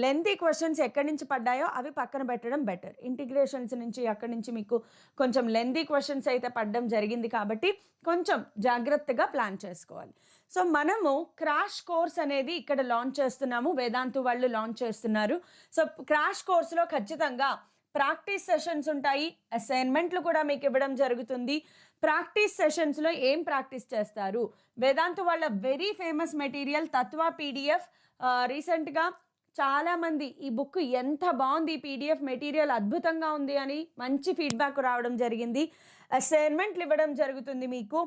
లెంతీ క్వశ్చన్స్ ఎక్కడి నుంచి పడ్డాయో అవి పక్కన పెట్టడం బెటర్. ఇంటిగ్రేషన్స్ నుంచి అక్కడి నుంచి మీకు కొంచెం లెంతీ క్వశ్చన్స్ అయితే పడడం జరిగింది కాబట్టి కొంచెం జాగ్రత్తగా ప్లాన్ చేసుకోవాలి. సో మనము క్రాష్ కోర్స్ అనేది ఇక్కడ లాంచ్ చేస్తున్నాము, వేదాంతు వాళ్ళు లాంచ్ చేస్తున్నారు. సో క్రాష్ కోర్స్లో ఖచ్చితంగా ప్రాక్టీస్ సెషన్స్ ఉంటాయి, అసైన్మెంట్లు కూడా మీకు ఇవ్వడం జరుగుతుంది. ప్రాక్టీస్ సెషన్స్లో ఏం ప్రాక్టీస్ చేస్తారు? వేదాంతు వాళ్ళ వెరీ ఫేమస్ మెటీరియల్ తత్వ పీడిఎఫ్. రీసెంట్గా చాలామంది ఈ బుక్ ఎంత బాగుంది, ఈ పీడిఎఫ్ మెటీరియల్ అద్భుతంగా ఉంది అని మంచి ఫీడ్బ్యాక్ రావడం జరిగింది. అసైన్మెంట్లు ఇవ్వడం జరుగుతుంది, మీకు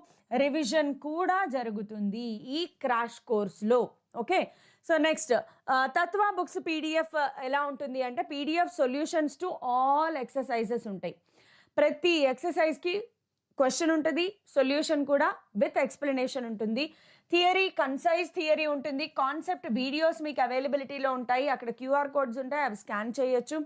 రివిజన్ కూడా జరుగుతుంది ఈ క్రాష్ కోర్స్లో. ఓకే. సో నెక్స్ట్ తత్వ బుక్స్ పీడిఎఫ్ ఎలా ఉంటుంది అంటే PDF solutions to all exercises ఉంటాయి. ప్రతి ఎక్సర్సైజ్కి క్వశ్చన్ ఉంటుంది, సొల్యూషన్ కూడా విత్ ఎక్స్ప్లెనేషన్ ఉంటుంది. థియరీ, కన్సైజ్ థియరీ ఉంటుంది. కాన్సెప్ట్ వీడియోస్ మీకు అవైలబిలిటీలో ఉంటాయి. అక్కడ క్యూఆర్ కోడ్స్ ఉంటాయి, అవి స్కాన్ చేయొచ్చు.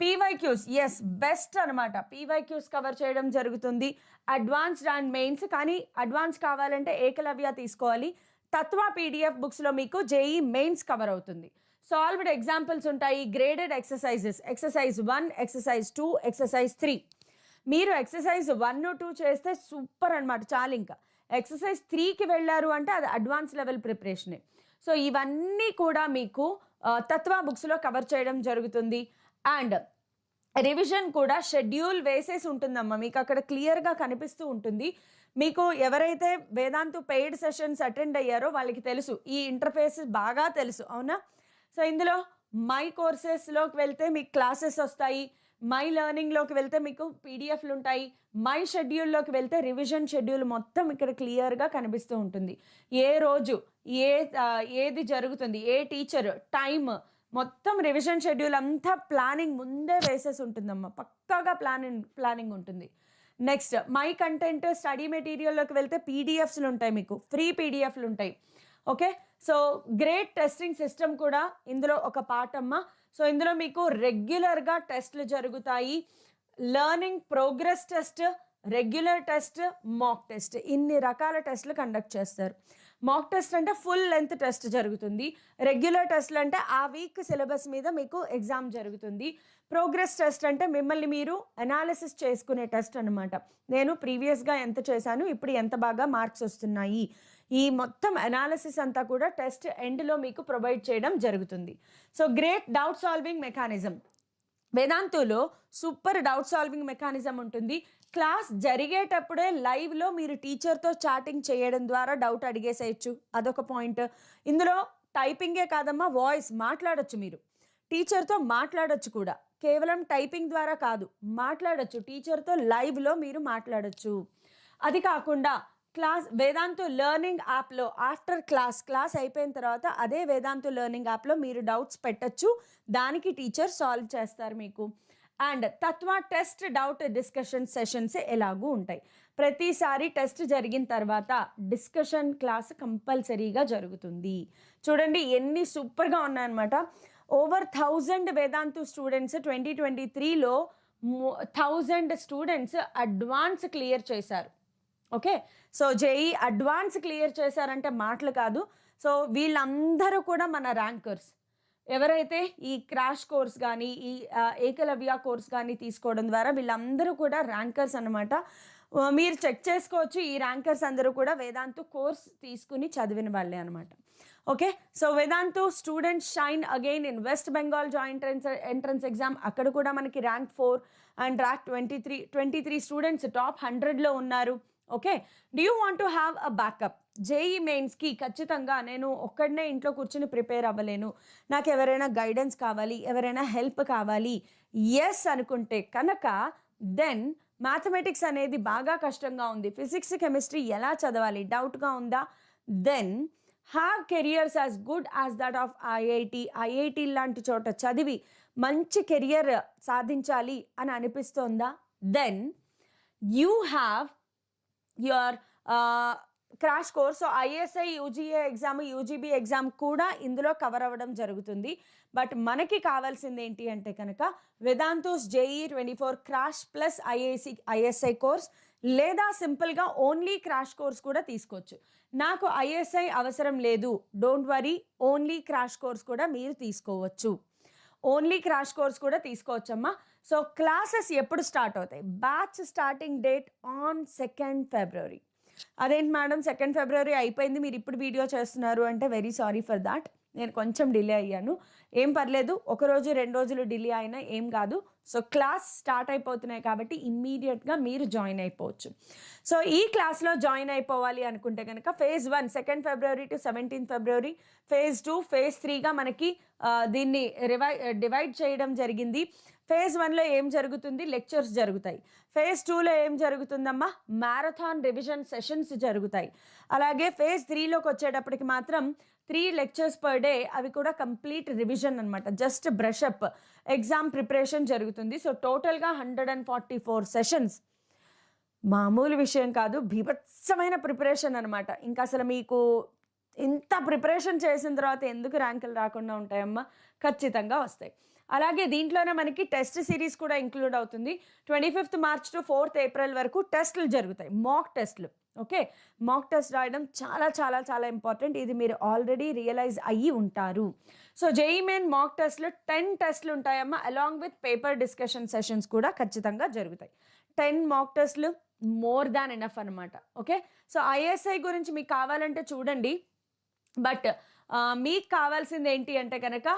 పీవైక్యూస్, ఎస్ బెస్ట్ అనమాట. పీవైక్యూస్ కవర్ చేయడం జరుగుతుంది. అడ్వాన్స్డ్ అండ్ మెయిన్స్, కానీ అడ్వాన్స్ కావాలంటే ఏకలవ్య తీసుకోవాలి. తత్వ పీడిఎఫ్ బుక్స్లో మీకు జేఈ మెయిన్స్ కవర్ అవుతుంది. సాల్వ్డ్ ఎగ్జాంపుల్స్ ఉంటాయి. Graded exercises, exercise 1, exercise 2, exercise 3. మీరు ఎక్సర్సైజ్ 1, 2 చేస్తే సూపర్ అనమాట, చాలు. ఇంకా ఎక్సర్సైజ్ 3కి వెళ్ళారు అంటే అది అడ్వాన్స్ లెవెల్ ప్రిపరేషనే. సో ఇవన్నీ కూడా మీకు తత్వ బుక్స్లో కవర్ చేయడం జరుగుతుంది. అండ్ రివిజన్ కూడా షెడ్యూల్ వేసేసి ఉంటుందమ్మా, మీకు అక్కడ క్లియర్గా కనిపిస్తూ ఉంటుంది. మీకు ఎవరైతే వేదాంతు పెయిడ్ సెషన్స్ అటెండ్ అయ్యారో వాళ్ళకి తెలుసు, ఈ ఇంటర్ఫేస్ బాగా తెలుసు, అవునా? సో ఇందులో మై కోర్సెస్లోకి వెళ్తే మీకు క్లాసెస్ వస్తాయి, మై లెర్నింగ్లోకి వెళ్తే మీకు పీడిఎఫ్లు ఉంటాయి, మై షెడ్యూల్లోకి వెళ్తే రివిజన్ షెడ్యూల్ మొత్తం ఇక్కడ క్లియర్గా కనిపిస్తూ ఉంటుంది. ఏ రోజు ఏది జరుగుతుంది, ఏ టీచర్, టైమ్, మొత్తం రివిజన్ షెడ్యూల్ అంతా ప్లానింగ్ ముందే వేసేసి ఉంటుందమ్మా, పక్కాగా ప్లానింగ్ ఉంటుంది. నెక్స్ట్ మై కంటెంట్ స్టడీ మెటీరియల్లోకి వెళ్తే పీడిఎఫ్స్లు ఉంటాయి, మీకు ఫ్రీ పీడిఎఫ్లు ఉంటాయి. Okay, so great testing system కూడా ఇందులో ఒక పార్ట్ అమ్మా. సో ఇందులో మీకు రెగ్యులర్గా టెస్ట్లు జరుగుతాయి. Learning progress test, regular test, mock test, ఇన్ని రకాల టెస్ట్లు కండక్ట్ చేస్తారు. మాక్ టెస్ట్ అంటే ఫుల్ లెంత్ టెస్ట్ జరుగుతుంది. రెగ్యులర్ టెస్ట్లు అంటే ఆ వీక్ సిలబస్ మీద మీకు ఎగ్జామ్ జరుగుతుంది. ప్రోగ్రెస్ టెస్ట్ అంటే మిమ్మల్ని మీరు అనాలిసిస్ చేసుకునే టెస్ట్ అనమాట. నేను ప్రీవియస్గా ఎంత చేశాను, ఇప్పుడు ఎంత బాగా మార్క్స్ వస్తున్నాయి, ఈ మొత్తం అనాలిసిస్ అంతా కూడా టెస్ట్ ఎండ్లో మీకు ప్రొవైడ్ చేయడం జరుగుతుంది. So great doubt solving mechanism, వేదాంతులో సూపర్ డౌట్ సాల్వింగ్ మెకానిజం ఉంటుంది. క్లాస్ జరిగేటప్పుడే లైవ్లో మీరు టీచర్తో చాటింగ్ చేయడం ద్వారా డౌట్ అడిగేసేయచ్చు, అదొక పాయింట్. ఇందులో టైపింగే కాదమ్మా, వాయిస్ మాట్లాడచ్చు, మీరు టీచర్తో మాట్లాడచ్చు కూడా. కేవలం టైపింగ్ ద్వారా కాదు, మాట్లాడచ్చు టీచర్తో, లైవ్లో మీరు మాట్లాడచ్చు. అది కాకుండా వేదాంతు లెర్నింగ్ యాప్లో ఆఫ్టర్ క్లాస్ అయిపోయిన తర్వాత అదే వేదాంతు లెర్నింగ్ యాప్లో మీరు డౌట్స్ పెట్టచ్చు, దానికి టీచర్ సాల్వ్ చేస్తారు మీకు. And Tattva test doubt discussion sessions ఎలాగూ ఉంటాయి. ప్రతిసారి టెస్ట్ జరిగిన తర్వాత డిస్కషన్ క్లాస్ కంపల్సరీగా జరుగుతుంది. చూడండి ఎన్ని సూపర్గా ఉన్నాయన్నమాట. ఓవర్ 1000 వేదాంతు స్టూడెంట్స్ 2023లో 1000 స్టూడెంట్స్ అడ్వాన్స్ క్లియర్ చేశారు. Okay, so JEE advance clear చేశారంటే మాటలు కాదు. సో వీళ్ళందరూ కూడా మన ర్యాంకర్స్. ఎవరైతే ఈ క్రాష్ కోర్స్ కానీ ఈ ఏకలవ్య కోర్స్ కానీ తీసుకోవడం ద్వారా వీళ్ళందరూ కూడా ర్యాంకర్స్ అనమాట. మీరు చెక్ చేసుకోవచ్చు, ఈ ర్యాంకర్స్ అందరూ కూడా వేదాంతు కోర్స్ తీసుకుని చదివిన వాళ్ళే అనమాట. Okay, so Vedantu students shine again in West Bengal joint entrance exam, అక్కడ కూడా మనకి rank 4 and rank 23 students top 100లో ఉన్నారు. Okay, do you want to have a backup? JEE మెయిన్స్కి ఖచ్చితంగా నేను ఒక్కడనే ఇంట్లో కూర్చుని ప్రిపేర్ అవ్వలేను, నాకు ఎవరైనా గైడెన్స్ కావాలి, ఎవరైనా హెల్ప్ కావాలి, ఎస్ అనుకుంటే కనుక దెన్ మ్యాథమెటిక్స్ అనేది బాగా కష్టంగా ఉంది, ఫిజిక్స్ కెమిస్ట్రీ ఎలా చదవాలి డౌట్గా ఉందా, then have careers as good as that of IIT లాంటి చోట చదివి మంచి కెరియర్ సాధించాలి అని అనిపిస్తోందా, then you have your crash course. So ISI UGA exam, UGB exam కూడా ఇందులో కవర్ అవ్వడం జరుగుతుంది. బట్ మనకి కావాల్సింది ఏంటి అంటే కనుక Vedantu's JEE 24 crash plus ISI course, లేదా సింపుల్గా ఓన్లీ క్రాష్ కోర్స్ కూడా తీసుకోవచ్చు. నాకు ఐఎస్ఐ అవసరం లేదు, don't worry, only crash course కూడా మీరు తీసుకోవచ్చు. ఓన్లీ క్రాష్ కోర్స్ కూడా తీసుకోవచ్చమ్మా. సో క్లాసెస్ ఎప్పుడు స్టార్ట్ అవుతాయి? Batch starting date on 2nd February. అదేంటి మేడం 2nd February అయిపోయింది, మీరు ఇప్పుడు వీడియో చేస్తున్నారు అంటే వెరీ సారీ ఫర్ దాట్. నేను కొంచెం డిలే అయ్యాను, ఏం పర్లేదు, 1 రోజు 2 రోజులు డిలే అయినా ఏం కాదు. సో క్లాస్ స్టార్ట్ అయిపోతున్నాయి కాబట్టి ఇమ్మీడియట్గా మీరు జాయిన్ అయిపోవచ్చు. సో ఈ క్లాస్లో జాయిన్ అయిపోవాలి అనుకుంటే కనుక phase 1 2nd February to 17th February, phase 2 phase 3గా మనకి దీన్ని డివైడ్ చేయడం జరిగింది. phase 1లో ఏం జరుగుతుంది? లెక్చర్స్ జరుగుతాయి. phase 2లో ఏం జరుగుతుందమ్మా? మ్యారథాన్ రివిజన్ సెషన్స్ జరుగుతాయి. అలాగే phase 3లోకి వచ్చేటప్పటికి మాత్రం 3 లెక్చర్స్ పర్ డే, అవి కూడా కంప్లీట్ రివిజన్ అనమాట. జస్ట్ బ్రషప్ ఎగ్జామ్ ప్రిపరేషన్ జరుగుతుంది. సో టోటల్గా 144 సెషన్స్. మామూలు విషయం కాదు, బీభత్సమైన ప్రిపరేషన్ అనమాట. ఇంకా అసలు మీకు ఇంత ప్రిపరేషన్ చేసిన తర్వాత ఎందుకు ర్యాంకులు రాకుండా ఉంటాయమ్మా? ఖచ్చితంగా వస్తాయి. అలాగే దీంట్లోనే మనకి టెస్ట్ సిరీస్ కూడా ఇంక్లూడ్ అవుతుంది. 25th March to 4th April వరకు టెస్టులు జరుగుతాయి, మాక్ టెస్టులు. ఓకే, మాక్ టెస్ట్ రాయడం చాలా చాలా చాలా ఇంపార్టెంట్. ఇది మీరు ఆల్రెడీ రియలైజ్ అయ్యి ఉంటారు. సో జేఈ మెయిన్ మాక్ టెస్ట్లు 10 టెస్ట్లు ఉంటాయమ్మా. Along with paper discussion sessions కూడా ఖచ్చితంగా జరుగుతాయి. 10 మాక్ టెస్ట్లు మోర్ దాన్ ఎనఫ్ అనమాట. ఓకే, సో ఐఎస్ఐ గురించి మీకు కావాలంటే చూడండి. బట్ మీకు కావాల్సింది ఏంటి అంటే కనుక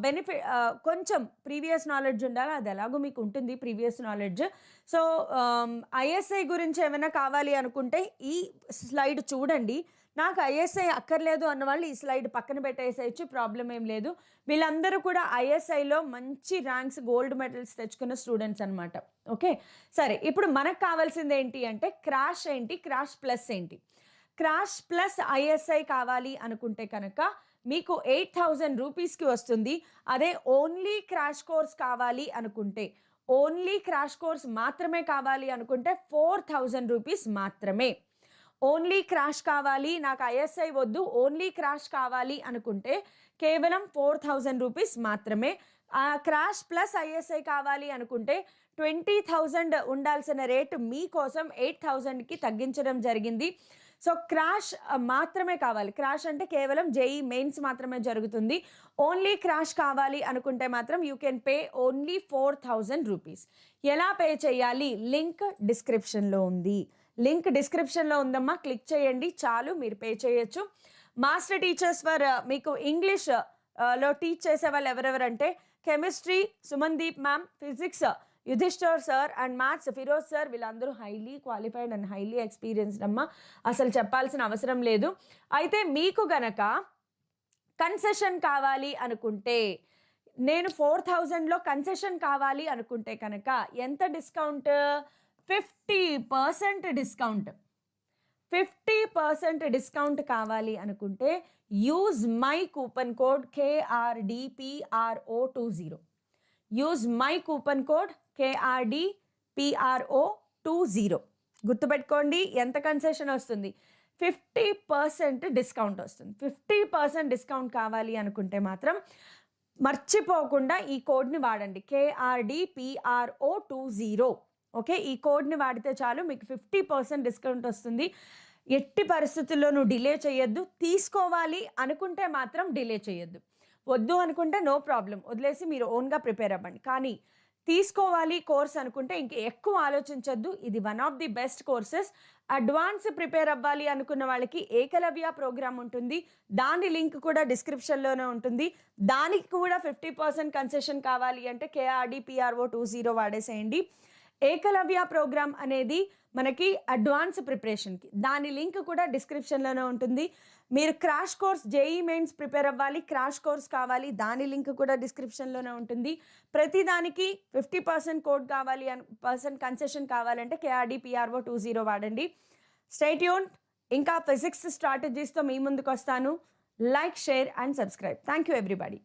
బెనిఫిట్, కొంచెం ప్రీవియస్ నాలెడ్జ్ ఉండాలి. అది ఎలాగో మీకు ఉంటుంది ప్రీవియస్ నాలెడ్జ్. సో ఐఎస్ఐ గురించి ఏమైనా కావాలి అనుకుంటే ఈ స్లైడ్ చూడండి. నాకు ఐఎస్ఐ అక్కర్లేదు అన్న వాళ్ళు ఈ స్లైడ్ పక్కన పెట్టేసేయచ్చు, ప్రాబ్లం ఏం లేదు. వీళ్ళందరూ కూడా ఐఎస్ఐలో మంచి ర్యాంక్స్, గోల్డ్ మెడల్స్ తెచ్చుకున్న స్టూడెంట్స్ అనమాట. ఓకే, సరే, ఇప్పుడు మనకు కావాల్సింది ఏంటి అంటే క్రాష్ ఏంటి, క్రాష్ ప్లస్ ఏంటి. క్రాష్ ప్లస్ ఐఎస్ఐ కావాలి అనుకుంటే కనుక మీకు 8,000 రూపీస్కి వస్తుంది. అదే ఓన్లీ క్రాష్ కోర్స్ కావాలి అనుకుంటే, ఓన్లీ క్రాష్ కోర్స్ మాత్రమే కావాలి అనుకుంటే 4,000 రూపీస్ మాత్రమే. ఓన్లీ క్రాష్ కావాలి, నాకు ఐఎస్ఐ వద్దు, ఓన్లీ క్రాష్ కావాలి అనుకుంటే కేవలం 4,000 రూపీస్ మాత్రమే. క్రాష్ ప్లస్ ఐఎస్ఐ కావాలి అనుకుంటే 20,000 ఉండాల్సిన రేటు మీకోసం 8,000కి తగ్గించడం జరిగింది. సో క్రాష్ మాత్రమే కావాలి, క్రాష్ అంటే కేవలం జేఈ మెయిన్స్ మాత్రమే జరుగుతుంది. ఓన్లీ క్రాష్ కావాలి అనుకుంటే మాత్రం you can pay only 4,000 rupees. ఎలా పే చేయాలి? లింక్ డిస్క్రిప్షన్లో ఉంది. లింక్ డిస్క్రిప్షన్లో ఉందమ్మా, క్లిక్ చేయండి చాలు, మీరు పే చేయొచ్చు. మాస్టర్ టీచర్స్ ఫర్ మీకు ఇంగ్లీష్ లో టీచ్ చేసే వాళ్ళు ఎవరెవరంటే chemistry Sumandeep ma'am, physics Yudhishthir sir, and maths Firoz sir. వీళ్ళందరూ highly qualified and highly experienced అమ్మా, అసలు చెప్పాల్సిన అవసరం లేదు. అయితే మీకు గనక కన్సెషన్ కావాలి అనుకుంటే, నేను 4,000లో కన్సెషన్ కావాలి అనుకుంటే కనుక ఎంత డిస్కౌంట్? 50% డిస్కౌంట్. 50% డిస్కౌంట్ కావాలి అనుకుంటే use my coupon code KRDPRO20. Use my coupon code KRDPRO20. గుర్తుపెట్టుకోండి, ఎంత కన్సెషన్ వస్తుంది? 50% డిస్కౌంట్ వస్తుంది. 50% డిస్కౌంట్ కావాలి అనుకుంటే మాత్రం మర్చిపోకుండా ఈ కోడ్ని వాడండి, KRDPRO20. ఓకే, ఈ కోడ్ని వాడితే చాలు, మీకు 50% డిస్కౌంట్ వస్తుంది. ఎట్టి పరిస్థితుల్లోనూ డిలే చేయొద్దు. తీసుకోవాలి అనుకుంటే మాత్రం డిలే చేయొద్దు. వద్దు అనుకుంటే నో ప్రాబ్లం, వదిలేసి మీరు ఓన్గా ప్రిపేర్ అవ్వండి. కానీ తీసుకోవాలి కోర్స్ అనుకుంటే ఇంక ఎక్కువ ఆలోచించొద్దు. ఇది one of the best courses. Advance prepare అవ్వాలి అనుకున్న వాళ్ళకి ఏకలవ్య ప్రోగ్రామ్ ఉంటుంది, దాని లింక్ కూడా డిస్క్రిప్షన్లోనే ఉంటుంది. దానికి కూడా 50% కన్సెషన్ కావాలి అంటే KRDPRO20 వాడేసేయండి. ఏకలవ్య ప్రోగ్రామ్ అనేది మనకి అడ్వాన్స్ ప్రిపరేషన్కి, దాని లింక్ కూడా డిస్క్రిప్షన్లోనే ఉంటుంది. మీరు crash course JEE mains prepare అవ్వాలి, క్రాష్ కోర్స్ కావాలి, దాని లింక్ కూడా డిస్క్రిప్షన్లోనే ఉంటుంది. ప్రతిదానికి 50% కోడ్ కావాలి, పర్సెంట్ కన్సెషన్ కావాలంటే KRDPRO20 వాడండి. Stay tune. ఇంకా ఫిజిక్స్ స్ట్రాటజీస్తో మీ ముందుకు వస్తాను. Like, share and subscribe. Thank you everybody.